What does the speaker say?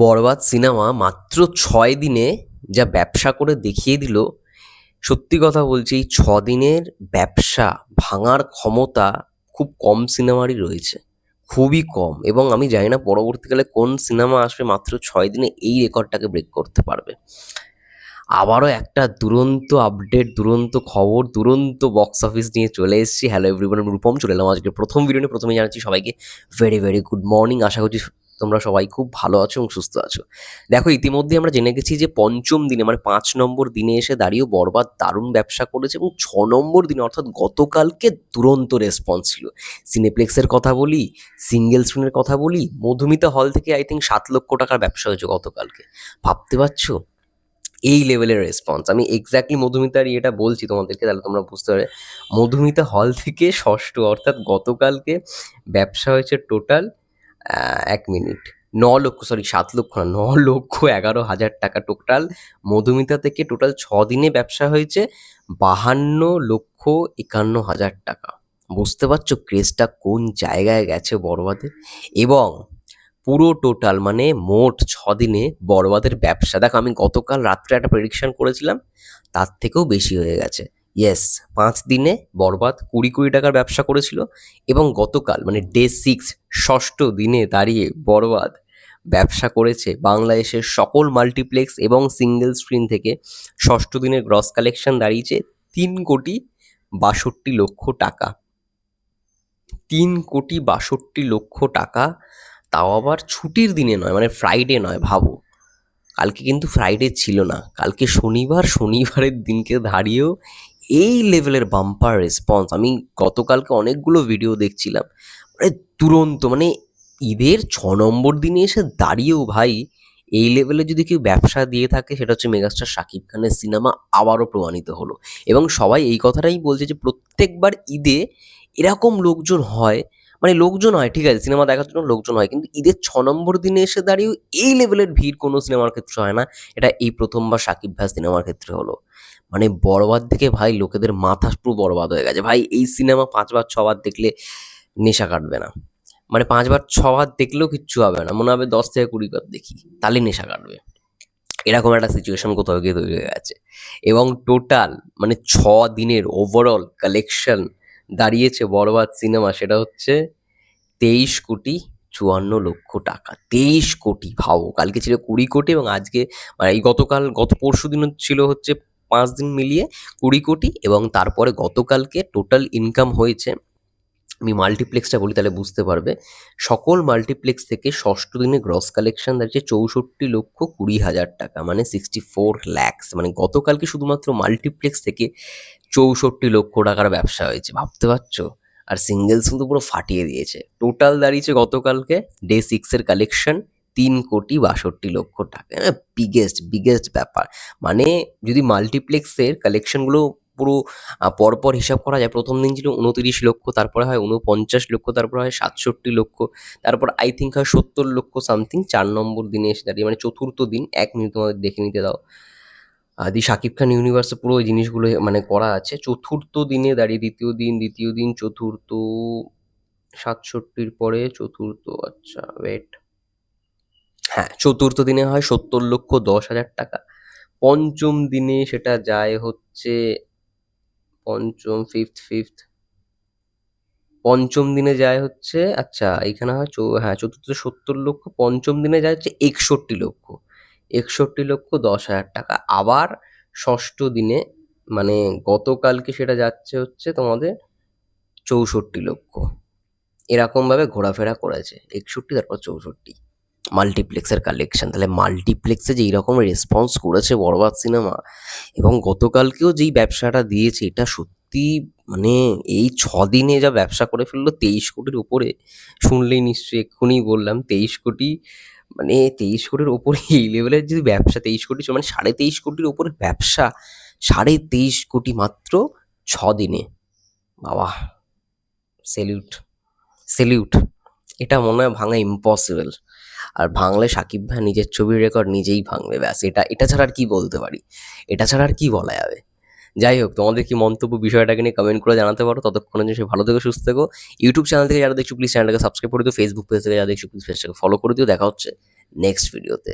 বরবাদ cinema মাত্র ৬ দিনে যা ব্যবসা করে দেখিয়ে দিল, সত্যি কথা বলছি এই ৬ দিনের ব্যবসা ভাঙার ক্ষমতা খুব কম সিনেমারই রয়েছে। খুবই কম, এবং আমি জানি না পরবর্তীকালে কোন সিনেমা আসবে মাত্র ৬ দিনে এই রেকর্ডটাকে ব্রেক করতে পারবে। আবারও একটা দুরন্ত আপডেট, দুরন্ত খবর, দুরন্ত বক্স অফিস নিয়ে চলে এসেছি। হ্যালো এভরিওয়ান, আমি রূপম চলে এলাম আজকে প্রথম ভিডিও নিয়ে। প্রথমে জানাচ্ছি সবাইকে ভেরি ভেরি গুড মর্নিং। আশা করছি তোমরা সবাই খুব ভালো আছো এবং সুস্থ আছো। দেখো, ইতিমধ্যে আমরা জেনে গেছি যে পঞ্চম দিনে মানে ৫ নম্বর দিনে এসে দাঁড়িয়েও বরবাদ দারুণ ব্যবসা করেছে, এবং ৬ নম্বর দিনে অর্থাৎ গতকালকে দুরন্ত রেসপন্স ছিল। সিনেপ্লেক্সের কথা বলি, সিঙ্গেল স্ক্রিনের কথা বলি, মধুমিতা হল থেকে আই থিঙ্ক ৭ লক্ষ টাকার ব্যবসা হয়েছে গতকালকে। ভাবতে পারছো এই লেভেলের রেসপন্স? আমি এক্স্যাক্টলি মধুমিতার ইয়েটা বলছি তোমাদেরকে, তাহলে তোমরা বুঝতে পারবে। মধুমিতা হল থেকে ষষ্ঠ, অর্থাৎ গতকালকে ব্যবসা হয়েছে টোটাল ১ মিনিট ৯ লক্ষ, সরি ৭ লক্ষ না, ৯,১১,০০০ টাকা টোটাল মধুমিতা থেকে। টোটাল ৬ দিনে ব্যবসা হয়েছে ৫২,৫১,০০০ টাকা। বুঝতে পারছো ক্রেজটা কোন জায়গায় গেছে বড়বাদের? এবং পুরো টোটাল মানে মোট ৬ দিনে বড়বাদের ব্যবসা, দেখো আমি গতকাল রাত্রে একটা প্রেডিকশন করেছিলাম, তার থেকেও বেশি হয়ে গেছে। ইয়েস, ৫ দিনে বড়বাদ ২০ কোটি টাকার ব্যবসা করেছিল, এবং গতকাল মানে ডে ৬ ষষ্ঠ দিনে দাঁড়িয়ে বড়বাদ ব্যবসা করেছে বাংলাদেশের সকল মাল্টিপ্লেক্স এবং সিঙ্গেল স্ক্রিন থেকে। ষষ্ঠ দিনের গ্রস কালেকশন দাঁড়িয়েছে ৩,৬২,০০,০০০ টাকা। ৩,৬২,০০,০০০ টাকা, তাও আবার ছুটির দিনে নয়, মানে ফ্রাইডে নয়। ভাবো, কালকে কিন্তু ফ্রাইডে ছিল না, কালকে শনিবার। শনিবারের দিনকে দাঁড়িয়েও এই লেভেলের বাম্পার রেসপন্স। আমি গতকালকে অনেকগুলো ভিডিও দেখছিলাম, মানে দুরন্ত, মানে ঈদের ৬ নম্বর দিনে এসে দাঁড়িয়েও ভাই এই লেভেলে যদি কেউ ব্যবসা দিয়ে থাকে, সেটা হচ্ছে মেগাস্টার শাকিব খানের সিনেমা আবারও প্রমাণিত হলো। এবং সবাই এই কথাটাই বলছে যে প্রত্যেকবার ঈদে এরকম লোকজন হয়, মানে লোকজন হয় ঠিক আছে, সিনেমা দেখার জন্য লোকজন হয়, কিন্তু ঈদের ৬ নম্বর দিনে এসে দাঁড়িয়েও এই লেভেলের ভিড় কোনো সিনেমার ক্ষেত্রে হয় না। এটা এই প্রথমবার শাকিব ভাই সিনেমার ক্ষেত্রে হলো। মানে বরবাদ থেকে ভাই লোকেদের মাথা পুরো বরবাদ হয়ে গেছে। ভাই এই সিনেমা ৫ বার ৬ বার দেখলে নেশা কাটবে না, মানে ৫ বার ৬ বার দেখলেও কিচ্ছু হবে না, মনে হবে ১০ থেকে ২০ বার দেখি, তাহলে নেশা কাটবে। এরকম একটা সিচুয়েশন কোথাও গিয়ে তৈরি হয়ে গেছে। এবং টোটাল মানে ৬ দিনের ওভারঅল কালেকশন দাঁড়িয়েছে বরবাদ সিনেমা, সেটা হচ্ছে ২৩,৫৪,০০,০০০ টাকা। ২৩ কোটি, ভাবো কালকে ছিল ২০ কোটি, এবং আজকে মানে এই গতকাল গত পরশুদিনও ছিল হচ্ছে ৫ দিন মিলিয়ে ২০ কোটি। এবং তারপরে গতকালকে টোটাল ইনকাম হয়েছে, আমি মাল্টিপ্লেক্সটা বলি তাহলে বুঝতে পারবে। সকল মাল্টিপ্লেক্স থেকে ষষ্ঠ দিনে গ্রস কালেকশন দাঁড়িয়েছে ৬৪,২০,০০০ টাকা, মানে 64 ল্যাক্স। মানে গতকালকে শুধুমাত্র মাল্টিপ্লেক্স থেকে ৬৪ লক্ষ টাকার ব্যবসা হয়েছে, ভাবতে পারছো? আর সিঙ্গেলস কিন্তু পুরো ফাটিয়ে দিয়েছে। টোটাল দাঁড়িয়েছে গতকালকে ডে ৬ এর কালেকশন ৩,৬২,০০,০০০ টাকা। বিগেস্ট বিগেস্ট ব্যাপার। মানে যদি মাল্টিপ্লেক্সের কালেকশনগুলো পুরো পরপর হিসাব করা যায়, প্রথম দিন ছিল ২৯ লক্ষ, তারপরে হয় ৪৯ লক্ষ, তারপরে হয় ৬৭ লক্ষ, তারপর আই থিঙ্ক হয় ৭০ লক্ষ সামথিং ৪ নম্বর দিনে এসে দাঁড়িয়ে, মানে চতুর্থ দিন। ১ মিনিট তোমাদের দেখে নিতে দাও। দি শাকিব খান ইউনিভার্সে পুরো ওই জিনিসগুলো মানে করা আছে। চতুর্থ দিনে দাঁড়িয়ে দ্বিতীয় দিন চতুর্থ, ৬৭-র পরে চতুর্থ, আচ্ছা ওয়েট, হ্যাঁ চতুর্থ দিনে হয় ৭০,১০,০০০ টাকা। পঞ্চম দিনে সেটা যায় হচ্ছে পঞ্চম ফিফথ, পঞ্চম দিনে যায় হচ্ছে, আচ্ছা এইখানে হয় হ্যাঁ চতুর্থ ৭০ লক্ষ, পঞ্চম দিনে যায় হচ্ছে ৬১ লক্ষ, ৬১,১০,০০০ টাকা। আবার ষষ্ঠ দিনে মানে গতকালকে সেটা যাচ্ছে হচ্ছে তোমাদের ৬৪ লক্ষ। এরকমভাবে ঘোরাফেরা করেছে, ৬১ তারপর ৬৪ মাল্টিপ্লেক্সের কালেকশন। তাহলে মাল্টিপ্লেক্সে যে এইরকম রেসপন্স করেছে বরবাদ সিনেমা, এবং গতকালকেও যেই ব্যবসাটা দিয়েছে, এটা সত্যি মানে এই ৬ দিনে যা ব্যবসা করে ফেললো ২৩ কোটির উপরে। শুনলেই নিশ্চয়ই এক্ষুনি বললাম ২৩ কোটি, মানে ২৩ কোটির ওপরে এই লেভেলের যদি ব্যবসা, ২৩ কোটি মানে ২.৫ কোটির ওপরে ব্যবসা, ২.৫ কোটি মাত্র ৬ দিনে। বাবা, সেলিউট সেলিউট। এটা মনে হয় ভাঙা ইম্পসিবল। আর ভাঙলে সাকিব ভাই নিজের ছবির রেকর্ড নিজেই ভাঙবে, ব্যাস। এটা এটা ছাড়া আর কি বলতে পারি, এটা ছাড়া আর কি বলা যাবে? যাই হোক, তোমাদের কি মন্তব্য বিষয়টাকে নিয়ে কমেন্ট করে জানাতে পারো। ততক্ষণের জন্য সে ভালো থেকো, সুস্থ থেকো। ইউটিউব চ্যানেল থেকে যারা দেখছো প্লিজ চ্যানেলটাকে সাবস্ক্রাইব করে দিও, ফেসবুক পেজ থেকে যারা দেখছো প্লিজ পেজটাকে ফলো করে দিও। দেখা হচ্ছে নেক্সট ভিডিওতে।